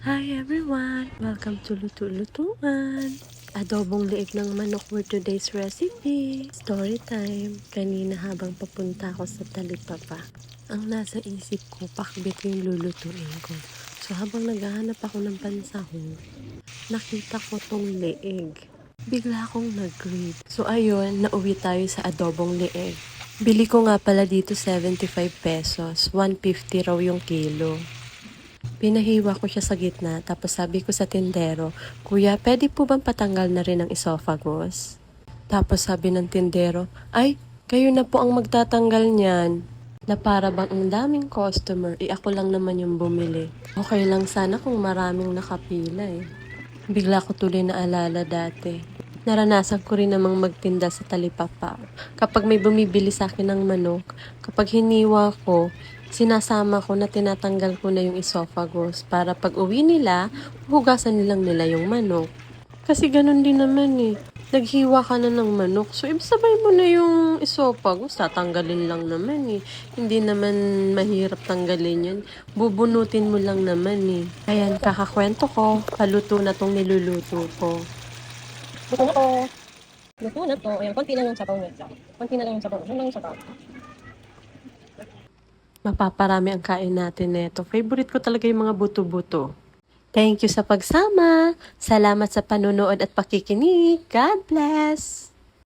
Hi everyone! Welcome to Luto-Lutuan! Adobong liig ng manok for today's recipe. Story time. Kanina habang papunta ako sa talipapa, ang nasa isip ko, pakbit yung lulutuin ko. So habang naghahanap ako ng pansahog, nakita ko tong liig. Bigla akong nag-crave. So ayun, nauwi tayo sa adobong liig. Bili ko nga pala dito 75 pesos, 150 raw yung kilo. Pinahiwa ko siya sa gitna, tapos sabi ko sa tindero, "Kuya, pwede po bang patanggal na rin ang esophagus?" Tapos sabi ng tindero, "Ay, kayo na po ang magtatanggal niyan." Na para bang ang daming customer, ako lang naman yung bumili. Okay lang sana kung maraming nakapila eh. Bigla ko tuloy naalala dati. Naranasan ko rin namang magtinda sa talipapa. Kapag may bumibili sa akin ng manok, kapag hiniwa ko, sinasama ko na tinatanggal ko na yung esophagus para pag uwi nila, hugasan nilang nila yung manok. Kasi ganun din naman eh. Naghiwa ka na ng manok, so ibsabay mo na yung esophagus, tatanggalin lang naman eh. Hindi naman mahirap tanggalin yun. Bubunutin mo lang naman eh. Ayan, kakakwento ko. Paluto na tong niluluto ko. Luto na to. Luto na to. Ayan, konti lang yung sabaw niya. Konti na lang yung sabaw. Yun lang yung sabaw. Mapaparami ang kain natin neto. Favorite ko talaga yung mga buto-buto. Thank you sa pagsama. Salamat sa panunood at pakikinig. God bless!